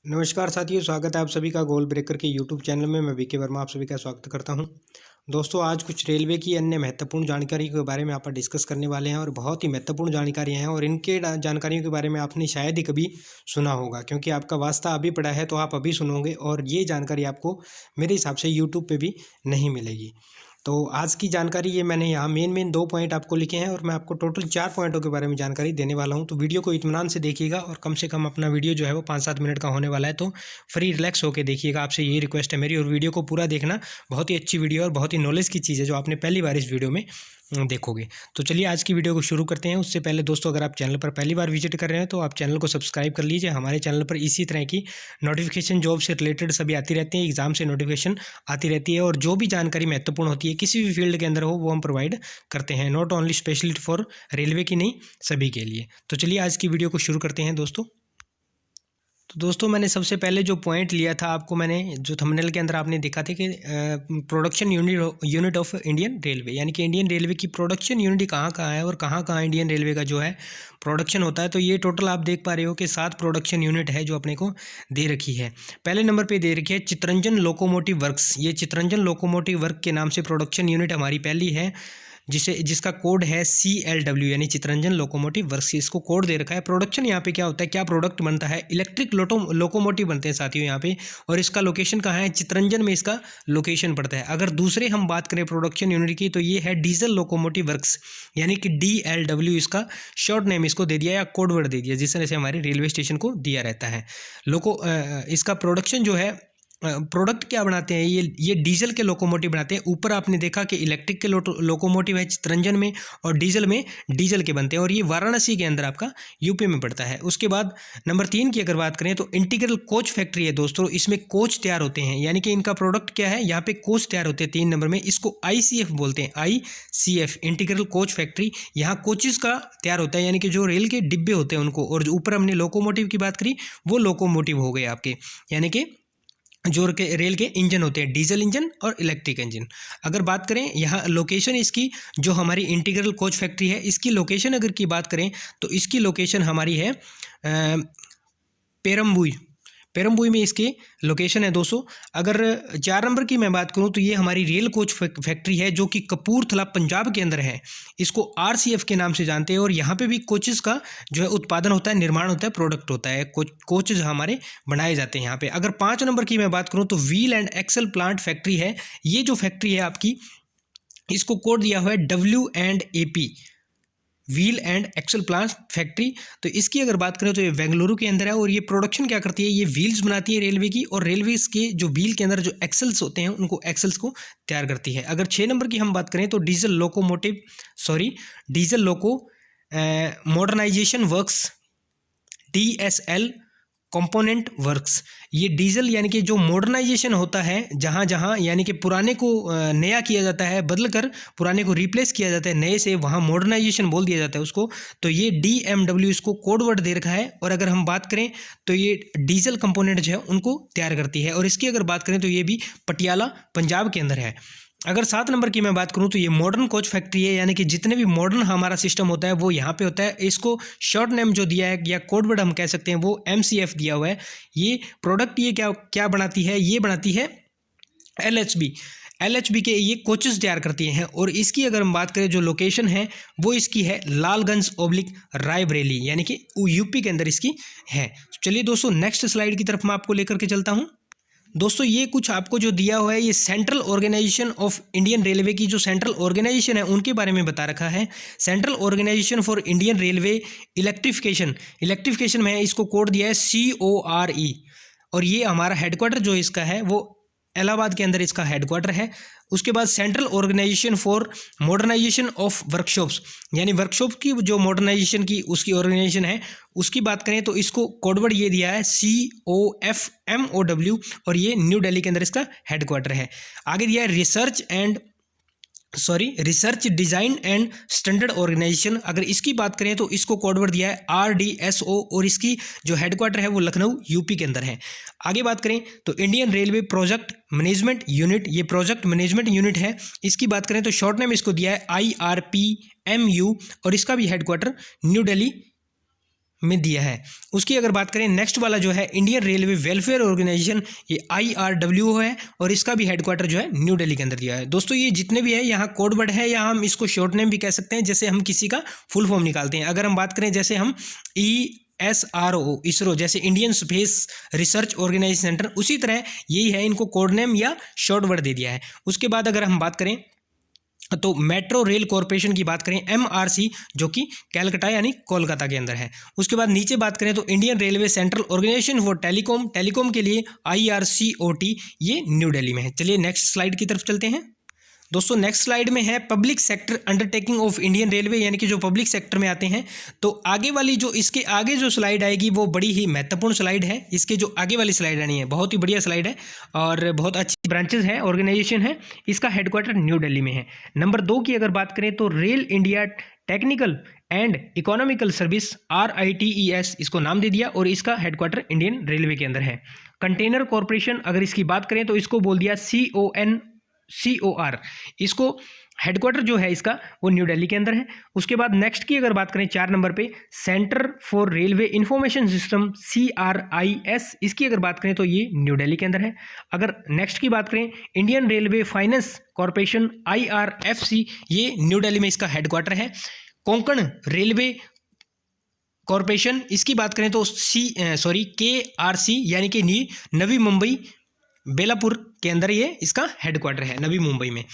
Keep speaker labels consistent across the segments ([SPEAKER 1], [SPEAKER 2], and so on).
[SPEAKER 1] नमस्कार साथियों, स्वागत है आप सभी का गोल ब्रेकर के यूट्यूब चैनल में। मैं वीके वर्मा आप सभी का स्वागत करता हूं। दोस्तों, आज कुछ रेलवे की अन्य महत्वपूर्ण जानकारी के बारे में आप डिस्कस करने वाले हैं और बहुत ही महत्वपूर्ण जानकारियां हैं और इनके जानकारियों के बारे में आपने शायद ही कभी सुना होगा, क्योंकि आपका वास्ता अभी पड़ा है तो आप अभी सुनोगे और ये जानकारी आपको मेरे हिसाब से यूट्यूब पर भी नहीं मिलेगी। तो आज की जानकारी ये मैंने यहाँ मेन 2 पॉइंट आपको लिखे हैं और मैं आपको टोटल 4 पॉइंटों के बारे में जानकारी देने वाला हूँ। तो वीडियो को इत्मीनान से देखिएगा और कम से कम अपना वीडियो जो है वो 5-7 मिनट का होने वाला है, तो फ्री रिलैक्स होकर देखिएगा। आपसे यही रिक्वेस्ट है मेरी, और वीडियो को पूरा देखना। बहुत ही अच्छी वीडियो और बहुत ही नॉलेज की चीज़ है जो आपने पहली बार इस वीडियो में देखोगे। तो चलिए आज की वीडियो को शुरू करते हैं। उससे पहले दोस्तों, अगर आप चैनल पर पहली बार विजिट कर रहे हैं तो आप चैनल को सब्सक्राइब कर लीजिए। हमारे चैनल पर इसी तरह की नोटिफिकेशन जॉब से रिलेटेड सभी आती रहती हैं, एग्जाम से नोटिफिकेशन आती रहती है और जो भी जानकारी महत्वपूर्ण होती है किसी भी फील्ड के अंदर हो वो हम प्रोवाइड करते हैं, not only specially for railway की नहीं, सभी के लिए। तो चलिए आज की वीडियो को शुरू करते हैं दोस्तों। तो दोस्तों, मैंने सबसे पहले जो पॉइंट लिया था आपको, मैंने जो थंबनेल के अंदर आपने देखा था कि production unit of Indian railway, यानी कि इंडियन रेलवे की प्रोडक्शन यूनिट कहाँ कहाँ है और कहाँ कहाँ इंडियन रेलवे का जो है प्रोडक्शन होता है। तो ये टोटल आप देख पा रहे हो कि 7 प्रोडक्शन यूनिट है जो अपने को दे रखी है। पहले नंबर पे दे रखी है चितरंजन लोकोमोटिव वर्क्स। ये चितरंजन लोकोमोटिव वर्क के नाम से प्रोडक्शन यूनिट हमारी पहली है, जिसका कोड है CLW, यानी चितरंजन लोकोमोटिव वर्क्स। इसको कोड दे रखा है। प्रोडक्शन यहाँ पे क्या होता है, क्या प्रोडक्ट बनता है, इलेक्ट्रिक लोकोमोटिव बनते हैं साथियों यहाँ पे, और इसका लोकेशन कहाँ है, चितरंजन में इसका लोकेशन पड़ता है। अगर दूसरे हम बात करें प्रोडक्शन यूनिट की तो ये है डीजल लोकोमोटिव वर्क्स, यानी कि DLW इसका शॉर्ट नेम इसको दे दिया या कोड वर्ड दे दिया, जिस तरह से हमारे रेलवे स्टेशन को दिया रहता है। इसका प्रोडक्शन जो है, प्रोडक्ट क्या बनाते हैं, ये डीजल के लोकोमोटिव बनाते हैं। ऊपर आपने देखा कि इलेक्ट्रिक के लोकोमोटिव है चितरंजन में, और डीजल में डीजल के बनते हैं, और ये वाराणसी के अंदर आपका यूपी में पड़ता है। उसके बाद नंबर 3 की अगर बात करें तो इंटीग्रल कोच फैक्ट्री है दोस्तों। इसमें कोच तैयार होते हैं, यानी कि इनका प्रोडक्ट क्या है, यहाँ पे कोच तैयार होते हैं 3 नंबर में। इसको ICF बोलते हैं, ICF इंटीग्रल कोच फैक्ट्री। यहाँ कोचेस का तैयार होता है, यानी कि जो रेल के डिब्बे होते हैं उनको। और जो ऊपर हमने लोकोमोटिव की बात करी वो लोकोमोटिव हो गए आपके, यानी कि जो रेल के इंजन होते हैं, डीजल इंजन और इलेक्ट्रिक इंजन। अगर बात करें यहाँ लोकेशन इसकी, जो हमारी इंटीग्रल कोच फैक्ट्री है, इसकी लोकेशन अगर की बात करें तो इसकी लोकेशन हमारी है पेरम्बुई में इसकी लोकेशन है दोस्तों। अगर 4 नंबर की मैं बात करूं तो ये हमारी रेल कोच फैक्ट्री है जो कि कपूरथला पंजाब के अंदर है। इसको RCF के नाम से जानते हैं, और यहाँ पे भी कोचेस का जो है उत्पादन होता है, निर्माण होता है, प्रोडक्ट होता है, कोचेस हमारे बनाए जाते हैं यहाँ पे। अगर 5 नंबर की मैं बात करूँ तो wheel and axle plant factory है। ये जो फैक्ट्री है आपकी, इसको कोड दिया हुआ है W&AP, wheel and axle plant factory. तो इसकी अगर बात करें तो ये बेंगलुरु के अंदर है, और ये प्रोडक्शन क्या करती है, ये व्हील्स बनाती है रेलवे की, और रेलवे के जो व्हील के अंदर जो एक्सल्स होते हैं उनको एक्सल्स को तैयार करती है। अगर 6 नंबर की हम बात करें तो diesel loco modernisation works, DSL component works. ये डीजल यानी कि जो मॉडर्नाइजेशन होता है, जहाँ जहाँ यानी कि पुराने को नया किया जाता है, बदल कर पुराने को रिप्लेस किया जाता है नए से, वहाँ मॉडर्नाइजेशन बोल दिया जाता है उसको। तो ये DMW इसको कोड वर्ड दे रखा है। और अगर हम बात करें तो ये डीजल कंपोनेंट जो है उनको तैयार करती है, और इसकी अगर बात करें तो ये भी पटियाला पंजाब के अंदर है। अगर 7 नंबर की मैं बात करूं तो ये मॉडर्न कोच फैक्ट्री है, यानी कि जितने भी मॉडर्न हमारा सिस्टम होता है वो यहाँ पे होता है। इसको शॉर्ट नेम जो दिया है या कोड वर्ड हम कह सकते हैं वो MCF दिया हुआ है। ये प्रोडक्ट ये क्या बनाती है, ये बनाती है LHB के ये कोचेस तैयार करती हैं। और इसकी अगर हम बात करें जो लोकेशन है वो इसकी है लालगंज/रायबरेली, यानी कि यूपी के अंदर इसकी है। चलिए दोस्तों, नेक्स्ट स्लाइड की तरफ मैं आपको लेकर के चलता हूँ। दोस्तों, ये कुछ आपको जो दिया हुआ है, ये central organisation of Indian railway की जो सेंट्रल ऑर्गेनाइजेशन है उनके बारे में बता रखा है। Central organisation for Indian railway electrification में इसको कोड दिया है CORE, और ये हमारा हेडक्वार्टर जो इसका है वो इलाहाबाद के अंदर इसका हेडक्वार्टर है। उसके बाद central organisation for modernisation of workshops, यानी वर्कशॉप की जो मॉडर्नाइजेशन की उसकी ऑर्गेनाइजेशन है, उसकी बात करें तो इसको कोडवर्ड ये दिया है COFMOW, और ये न्यू दिल्ली के अंदर इसका हेडक्वार्टर है। आगे दिया है research design and standard organisation. अगर इसकी बात करें तो इसको कोडवर्ड दिया है RDSO, और इसकी जो हेडक्वार्टर है वो लखनऊ यूपी के अंदर है। आगे बात करें तो Indian railway project management unit, ये प्रोजेक्ट मैनेजमेंट यूनिट है। इसकी बात करें तो शॉर्ट नेम इसको दिया है IRPMU, और इसका भी हेडक्वार्टर न्यू दिल्ली में दिया है। उसकी अगर बात करें नेक्स्ट वाला जो है इंडियन रेलवे वेलफेयर ऑर्गेनाइजेशन, ये IRW है और इसका भी हेडक्वार्टर जो है न्यू दिल्ली के अंदर दिया है। दोस्तों ये जितने भी है यहाँ कोड वर्ड है या हम इसको शॉर्ट नेम भी कह सकते हैं, जैसे हम किसी का फुल फॉर्म निकालते हैं। अगर हम बात करें जैसे हम ISRO इसरो जैसे Indian space research organisation centre, उसी तरह यही है, इनको कोड नेम या शॉर्ट वर्ड दे दिया है। उसके बाद अगर हम बात करें तो मेट्रो रेल कॉरपोरेशन की बात करें MRC, जो कि कैलकाटा यानी कोलकाता के अंदर है। उसके बाद नीचे बात करें तो Indian railway central organisation for telecom के लिए IRCOT, ये न्यू दिल्ली में है। चलिए नेक्स्ट स्लाइड की तरफ चलते हैं। दोस्तों नेक्स्ट स्लाइड में है public sector undertaking of Indian railway, यानी कि जो पब्लिक सेक्टर में आते हैं। तो आगे वाली जो इसके आगे जो स्लाइड आएगी वो बड़ी ही महत्वपूर्ण स्लाइड है। इसके जो आगे वाली स्लाइड आनी है बहुत ही बढ़िया स्लाइड है और बहुत अच्छी ब्रांचेस है, ऑर्गेनाइजेशन है। इसका हेडक्वार्टर न्यू दिल्ली में है। नंबर 2 की अगर बात करें तो rail India technical and economical service RITES इसको नाम दे दिया और इसका हेडक्वार्टर इंडियन रेलवे के अंदर है। कंटेनर कॉरपोरेशन अगर इसकी बात करें तो इसको बोल दिया COR, इसको हेडक्वार्टर जो है इसका वो न्यू दिल्ली के अंदर है। उसके बाद नेक्स्ट की अगर बात करें 4 नंबर पे centre for railway information system CRIS, इसकी अगर बात करें तो ये न्यू दिल्ली के अंदर है। अगर नेक्स्ट की बात करें Indian railway finance corporation IRFC, ये न्यू दिल्ली में इसका हेडक्वार्टर है। कोंकण रेलवे कॉरपोरेशन, इसकी बात करें तो KRC यानी कि नवी मुंबई बेलापुर के अंदर ये इसका हेडक्वार्टर है, नवी मुंबई में।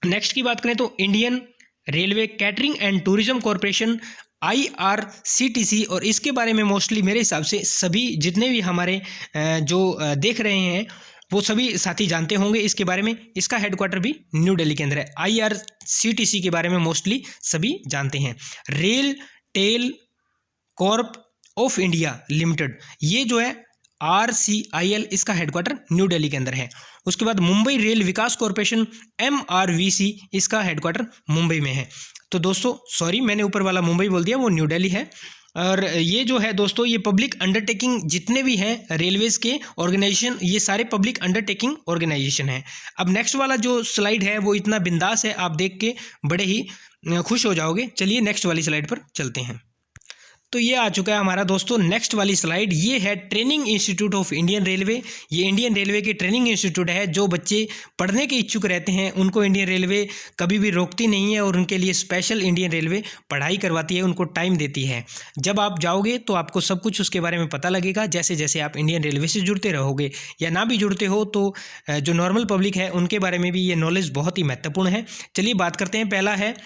[SPEAKER 1] नेक्स्ट की बात करें तो Indian railway catering and tourism corporation IRCTC, और इसके बारे में मोस्टली मेरे हिसाब से सभी जितने भी हमारे जो देख रहे हैं वो सभी साथी जानते होंगे इसके बारे में। इसका हेडक्वार्टर भी न्यू दिल्ली के अंदर है। IRCTC के बारे में मोस्टली सभी जानते हैं। RailTel corp of India limited, ये जो है RCIL, इसका हेडक्वार्टर न्यू दिल्ली के अंदर है। उसके बाद मुंबई रेल विकास कॉरपोरेशन MRVC, इसका हेडक्वार्टर मुंबई में है। तो दोस्तों सॉरी मैंने ऊपर वाला मुंबई बोल दिया, वो न्यू दिल्ली है। और ये जो है दोस्तों ये पब्लिक अंडरटेकिंग जितने भी हैं रेलवेज के ऑर्गेनाइजेशन, ये सारे पब्लिक अंडरटेकिंग ऑर्गेनाइजेशन हैं। अब नेक्स्ट वाला जो स्लाइड है वो इतना बिंदास है, आप देख के बड़े ही खुश हो जाओगे। चलिए नेक्स्ट वाली स्लाइड पर चलते हैं। तो ये आ चुका है हमारा दोस्तों नेक्स्ट वाली स्लाइड, ये है training institute of Indian railway. ये इंडियन रेलवे की ट्रेनिंग इंस्टीट्यूट है। जो बच्चे पढ़ने के इच्छुक रहते हैं उनको इंडियन रेलवे कभी भी रोकती नहीं है और उनके लिए स्पेशल इंडियन रेलवे पढ़ाई करवाती है, उनको टाइम देती है। जब आप जाओगे तो आपको सब कुछ उसके बारे में पता लगेगा, जैसे जैसे आप इंडियन रेलवे से जुड़ते रहोगे या ना भी जुड़ते हो तो जो नॉर्मल पब्लिक है उनके बारे में भी ये नॉलेज बहुत ही महत्वपूर्ण है। चलिए बात करते हैं। पहला है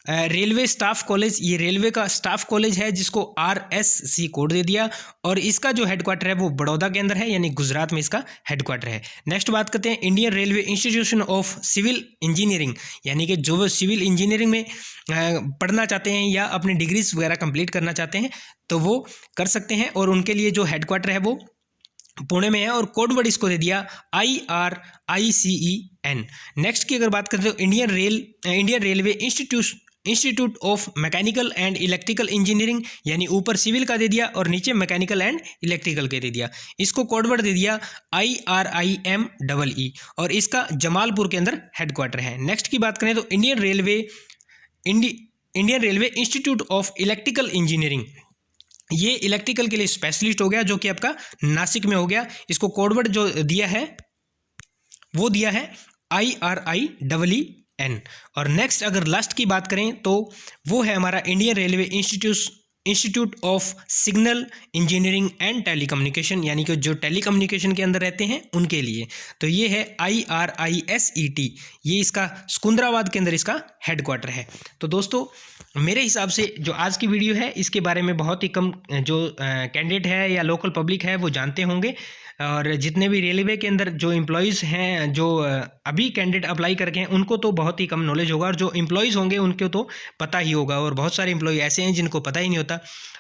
[SPEAKER 1] रेलवे स्टाफ कॉलेज, ये रेलवे का स्टाफ कॉलेज है जिसको RSC कोड दे दिया और इसका जो हेडक्वार्टर है वो बड़ौदा के अंदर है, यानी गुजरात में इसका हेडक्वार्टर है। नेक्स्ट बात करते हैं Indian railway institution of civil engineering, यानी कि जो सिविल इंजीनियरिंग में पढ़ना चाहते हैं या अपनी डिग्रीज वगैरह कंप्लीट करना चाहते हैं तो वो कर सकते हैं और उनके लिए जो हेडक्वार्टर है वो पुणे में है और कोड वर्ड इसको दे दिया IRICEN। नेक्स्ट की अगर बात करें तो Indian railway institute of mechanical and electrical engineering, यानी ऊपर सिविल का दे दिया और नीचे मैकेनिकल एंड इलेक्ट्रिकल के दे दिया। इसको कोड वर्ड दे दिया IRIMEE और इसका जमालपुर के अंदर हेडक्वार्टर है। नेक्स्ट की बात करें तो Indian railway institute of electrical engineering, ये इलेक्ट्रिकल के लिए स्पेशलिस्ट हो गया जो कि आपका नासिक में हो गया। इसको कोड वर्ड जो दिया है वो दिया है IRIEEN। और नेक्स्ट अगर लास्ट की बात करें तो वो है हमारा Indian railway institute of signal engineering and telecommunication, यानी कि जो टेलीकम्युनिकेशन के अंदर रहते हैं उनके लिए। तो ये है IRISET, ये इसका सिकंदराबाद के अंदर इसका हेडक्वार्टर है। तो दोस्तों मेरे हिसाब से जो आज की वीडियो है इसके बारे में बहुत ही कम जो कैंडिडेट है या लोकल पब्लिक है वो जानते होंगे, और जितने भी रेलवे के अंदर जो एम्प्लॉयज़ हैं जो अभी कैंडिडेट अप्लाई करके हैं उनको तो बहुत ही कम नॉलेज होगा, और जो एम्प्लॉयज़ होंगे उनको तो पता ही होगा, और बहुत सारे एम्प्लॉय ऐसे हैं जिनको पता ही नहीं होता।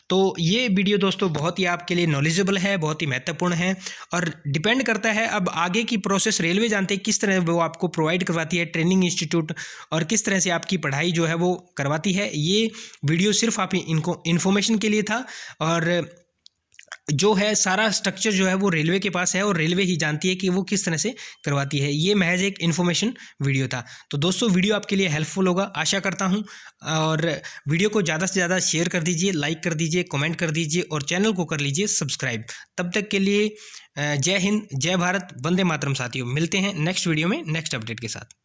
[SPEAKER 1] तो ये वीडियो दोस्तों बहुत ही आपके लिए नॉलेजेबल है, बहुत ही महत्वपूर्ण है, और डिपेंड करता है अब आगे की प्रोसेस रेलवे जानते हैं किस तरह वो आपको प्रोवाइड करवाती है ट्रेनिंग इंस्टीट्यूट, और किस तरह से आपकी पढ़ाई जो है वो करवाती है। ये वीडियो सिर्फ आप इनको इन्फॉर्मेशन के लिए था, और जो है सारा स्ट्रक्चर जो है वो रेलवे के पास है और रेलवे ही जानती है कि वो किस तरह से करवाती है। ये महज एक इन्फॉर्मेशन वीडियो था। तो दोस्तों वीडियो आपके लिए हेल्पफुल होगा आशा करता हूँ, और वीडियो को ज़्यादा से ज़्यादा शेयर कर दीजिए, लाइक कर दीजिए, कमेंट कर दीजिए और चैनल को कर लीजिए सब्सक्राइब। तब तक के लिए जय हिंद, जय भारत, वंदे मातरम साथियों। मिलते हैं नेक्स्ट वीडियो में नेक्स्ट अपडेट के साथ।